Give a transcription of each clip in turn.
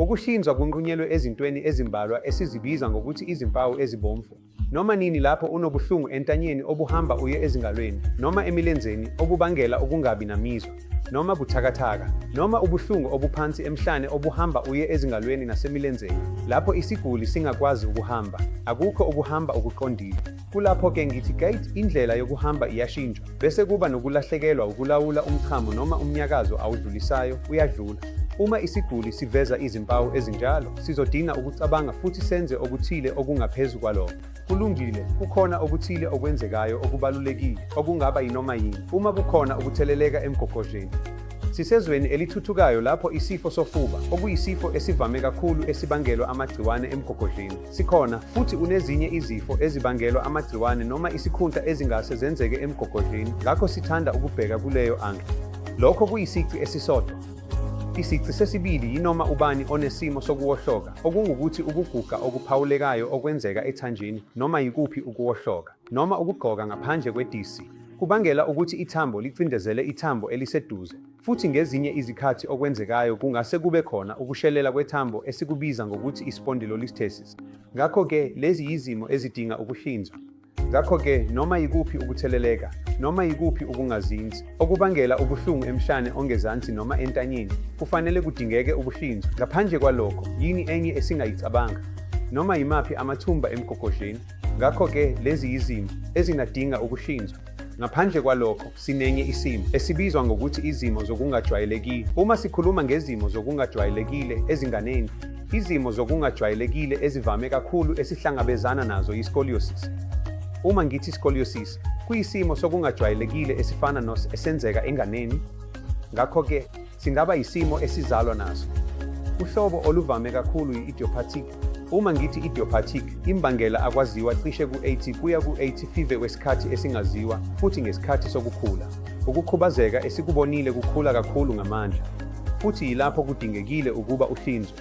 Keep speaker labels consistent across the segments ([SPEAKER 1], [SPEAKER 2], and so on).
[SPEAKER 1] Ukuhlinzwa kunqunyelwe ezintweni ezimbalwa esizibiza ngokuthi izimpawu ezibomvu. Noma nini lapho unobuhlungu entanyeni obuhamba uye ezingalweni, noma emilenzeni obubangela ukungabi namizwa, noma buthakathaka, noma ubuhlungu obuphansi emhlane obuhamba uye ezingalweni nasemilenzeni, lapho isiguli singakwazi ukuhamba, akukho ukuhamba okuqondile. Kulapho-ke ngithi gait indlela yokuhamba iyashintshwa, bese kuba nokulahlekelwa ukulawula umchamo noma umnyakazo awudlulisayo uyadlula. Uma isiguli siveza izimpawu ezinjalo, sizodinga ukucabanga futhi senze okuthile okungaphezu kwalokho. Kulungile, kukhona okuthile okwenzekayo okubalulekile, okungaba yinoma yini, uma kukhona ukutheleleka emgogodleni. Sisezweni elithuthukayo lapho isifo sofuba, okuyisifo esivame kakhulu esibangelwa amagciwane emgogodleni, sikhona, futhi unezinye izifo ezibangelwa amagciwane noma isikhunta ezingase zenzeke emgogodleni, ngakho sithanda ukubheka kuleyo angle. Lokho kuyisici esisodwa. Isici sesibili yinoma ubani onesimo sokuwohloka, okungukuthi ukuguga okuphawulekayo okwenzeka ethanjeni, noma yikuphi ukuwohloka, noma ukugqoka ngaphandle kwe-DC, kubangela ukuthi ithambo licindezele ithambo eliseduze, futhi ngezinye izikhathi okwenzekayo kungase kube khona ukushelela kwethambo esikubiza ngokuthi i-spondylolisthesis. Ngakho-ke, lezi yizimo ezidinga ukuhlinzwa. Ngakho-ke, noma yikuphi ukutheleleka, noma yikuphi ukungazinzi, okubangela ubuhlungu emhlane ongezansi noma entanyeni, kufanele kudingeke ukuhlinzwa. Ngaphandle kwalokho, yini enye esingayicabanga? Noma yimaphi amathumba emgogodleni? Ngakho-ke, lezi yizimo ezingadinga ukuhlinzwa. Ngaphandle kwalokho, sinenye isimo esibizwa ngokuthi izimo zokungajwayelekile. Uma sikhuluma ngezimo zokungajwayelekile ezinganeni, izimo zokungajwayelekile ezivame kakhulu esihlangabezana nazo yi-scoliosis. Uma ngithi scoliosis, kuyisimo sokungajwayelekile esifana esenzeka enganeni. Ngakho-ke, singaba yisimo esizalwa naso. Uhlobo oluvame kakhulu yi-idiopathic. Uma ngithi idiopathic, imbangela akwaziwa cishe ku-80 kuya ku-85 kwesikhathi esingaziwa, futhi ngesikhathi sokukhula. Ukukhubazeka esikubonile kukhula kakhulu ngamandla, futhi yilapho kudingekile ukuba uhlinzwe.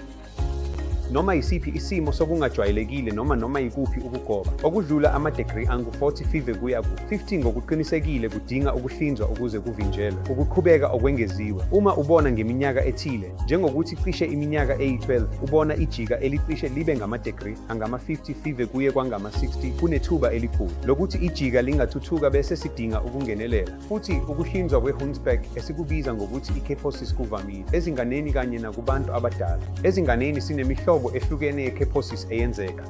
[SPEAKER 1] Noma yisiphi isimo sokungajwayelekile noma yikuphi ukugoba, okudlula ama-degree angu-45 kuya ku-50 ngokuqinisekile kudinga ukuhlinzwa ukuze kuvinjelwe ukuqhubeka okwengeziwe. Uma ubona ngeminyaka ethile, njengokuthi cishe iminyaka eyi-12, ubona ijika elicishe libe ngama-degree angama-55 kuye kwangama-60, kunethuba elikhulu lokuthi ijika lingathuthuka bese sidinga ukungenelela. Futhi ukuhlinzwa kwe-Hunchback esikubiza ngokuthi i-kyphosis kuvamile ezinganeni kanye nakubantu abadala. Ezinganeni sinemihlobo ehlukene ye-kyphosis eyenzeka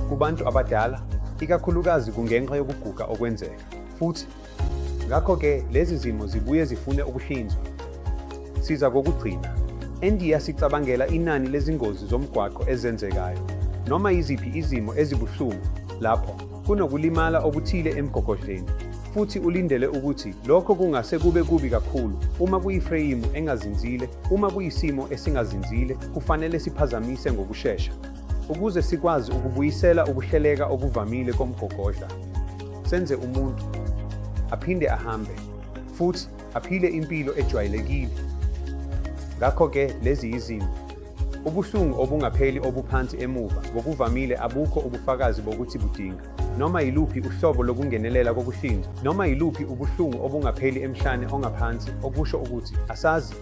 [SPEAKER 1] kubantu abadala, ikakhulukazi kungenxa yokuguga okwenzeka. Futhi, ngakho-ke, lezi zimo zibuye zifune ukuhlinzwa. Siza kokugcina. ENdiya sicabangela inani lezingozi zomgwaqo ezenzekayo, noma yiziphi izimo ezibuhlungu, lapho kunokulimala okuthile emgogodleni. Futhi ulindele ukuthi lokho kungase kube kubi kakhulu uma kuyifreyimu engazinzile. Uma kuyisimo esingazinzile, kufanele siphazamise ngokushesha ukuze sikwazi ukubuyisela ukuhleleka okuvamile komgogodla. Senze umuntu aphinde ahambe futhi aphile impilo ejwayelekile. Ngakho-ke, lezi yizimo. Ubuhlungu obungapheli obuphansi emuva, ngokuvamile abukho ubufakazi bokuthi budinga noma yiluphi uhlobo lokungenelela kokuhlinzwa, noma yiluphi ubuhlungu obungapheli emhlane ongaphansi, okusho ukuthi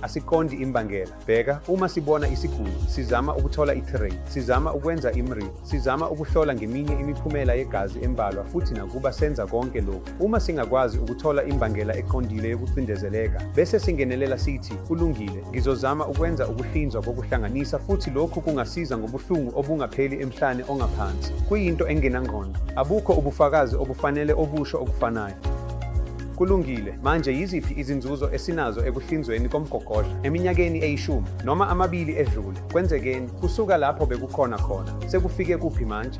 [SPEAKER 1] asiqondi imbangela. Bheka, uma sibona isiguli, sizama ukuthola i-X-ray, sizama ukwenza i-MRI, sizama ukuhlola ngeminye imiphumela yegazi embalwa, futhi nakuba senza konke lokhu, uma singakwazi ukuthola imbangela eqondile yokucindezeleka, bese singenelela sithi, kulungile, ngizozama ukwenza ukuhlinzwa kokuhlanganisa, futhi lokhu kungasiza ngobuhlungu obungapheli emhlane ongaphansi. Kuyinto engenangqondo. Abukho ubufakazi obufanele obusho okufanayo. Kulungile, manje yiziphi izinzuzo esinazo ekuhlinzweni komgogodla eminyakeni eyishumi noma amabili edlule? Kwenzekeni, kusuka lapho bekukhona khona, sekufike kuphi manje?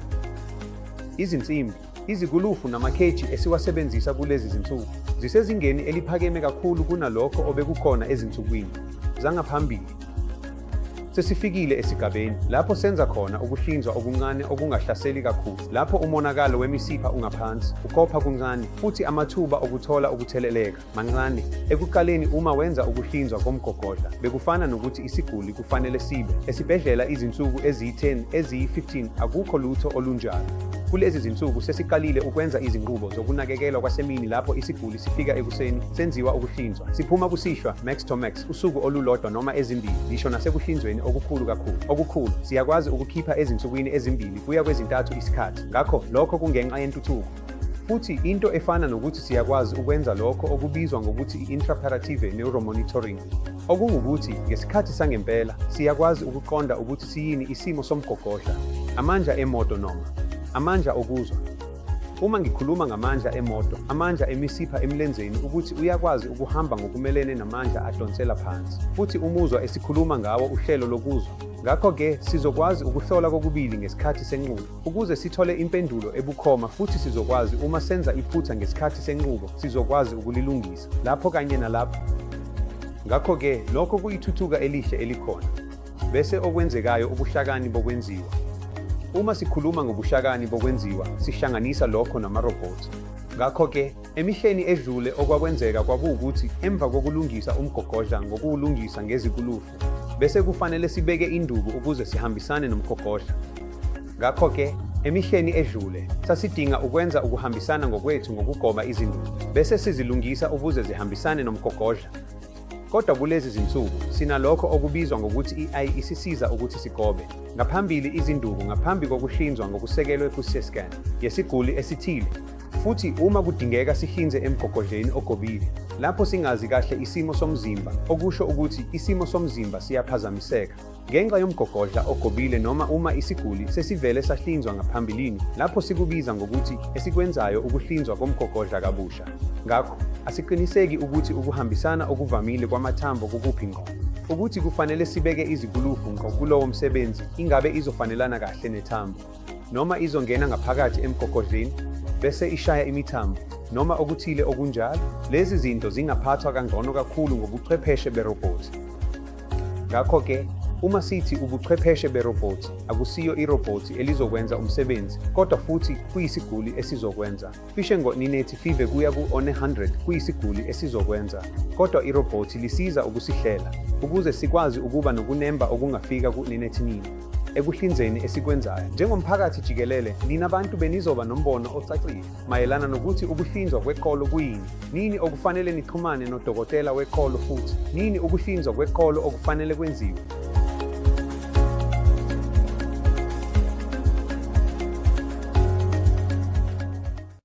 [SPEAKER 1] Izinsimbi, izigulufu namakheji esiwasebenzisa kulezi zinsuku zisezingeni eliphakeme kakhulu kunalokho obekukhona ezinsukwini zangaphambili. Sesifikile esigabeni lapho senza khona ukuhlinzwa okuncane okungahlaseli kakhulu, lapho umonakalo wemisipha ungaphansi, ukopha kuncane, futhi amathuba okuthola ukutheleleka mancane. Ekuqaleni, uma wenza ukuhlinzwa komgogodla, bekufana nokuthi isiguli kufanele sibe esibhedlela izinsuku eziyi-10, eziyi-15, akukho lutho olunjalo. Kulezi zinsuku sesiqalile ukwenza izinqubo zokunakekelwa kwasemini lapho isiguli sifika ekuseni senziwa ukuhlinzwa. Siphuma kusishwa max to max usuku olulodwa noma ezimbili, ngisho nasekuhlinzweni okukhulu kakhulu. Okukhulu, siyakwazi ukukhipha ezinsukwini ezimbili kuya kwezintathu isikhathi. Ngakho, lokho kungenxa yentuthuko. Futhi into efana nokuthi siyakwazi ukwenza lokho okubizwa ngokuthi i-intraoperative neuromonitoring. Okungukuthi, ngesikhathi sangempela, siyakwazi ukuqonda ukuthi siyini isimo somgogodla, amandla emoto noma amandla okuzwa. Uma ngikhuluma ngamandla emoto, amandla emisipha emlenzeni ukuthi uyakwazi ukuhamba ngokumelene namandla adonsela phansi. Futhi umuzwa esikhuluma ngawo uhlelo lokuzwa. Ngakho-ke, sizokwazi ukuhlola kokubili ngesikhathi senqubo, ukuze sithole impendulo ebukhoma futhi sizokwazi uma senza iphutha ngesikhathi senqubo, sizokwazi ukulilungisa, lapho kanye nalapho. Ngakho-ke, lokho kuyithuthuka elihle elikhona. Bese okwenzekayo ubuhlakani bokwenziwa. Uma sikhuluma ngobuhlakani bokwenziwa, sihlanganisa lokho namarobhothi. Ngakho-ke, emihleni edlule okwakwenzeka kwakuwukuthi emva kokulungisa umgogodla ngokuwulungisa ngezikulufu, bese kufanele sibeke induku ukuze sihambisane nomgogodla. Ngakho-ke, emihleni edlule, sasidinga ukwenza ukuhambisana ngokwethu ngokugoma izinduku, bese sizilungisa ukuze zihambisane nomgogodla. Kodwa kulezi zinsuku, sinalokho okubizwa ngokuthi i-AI isisiza ukuthi sigobe ngaphambili izinduku ngaphambi kokuhlinzwa ngokusekelwe ku-CT scan yesiguli esithile. Futhi uma kudingeka sihlinze emgogodleni ogobile, lapho singazi kahle isimo somzimba, okusho ukuthi isimo somzimba siyaphazamiseka ngenxa yomgogodla ogobile noma uma isiguli sesivele sahlinzwa ngaphambilini, lapho sikubiza ngokuthi esikwenzayo ukuhlinzwa komgogodla kabusha. Ngakho, asiqiniseki ukuthi ukuhambisana okuvamile kwamathambo kukuphi ngqo. Ukuthi kufanele sibeke izikulufu ngqo kulowo msebenzi ingabe izofanelana kahle nethambo, noma izongena ngaphakathi emgogodleni bese ishaya imithambo, noma okuthile okunjalo. Lezi zinto zingaphathwa kangcono kakhulu ngobuchwepheshe berobhothi. Ngakho-ke, uma sithi ubuchwepheshe berobhothi, akusiyo irobhothi elizokwenza umsebenzi, kodwa futhi kuyisiguli esizokwenza. Cishe ngo-Ninethi Five kuya ku-100 kuyisiguli esizokwenza, kodwa irobhothi lisiza ukusihlela, ukuze sikwazi ukuba nokunemba okungafika ku-Ninethi nini. Ekuhlinzeni esikwenzayo, njengomphakathi jikelele, ninabantu benizoba nombono ocacile mayelana nokuthi ukuhlinzwa kweqolo kuyini, nini okufanele nixhumane nodokotela weqolo futhi nini ukuhlinzwa kweqolo okufanele kwenziwe.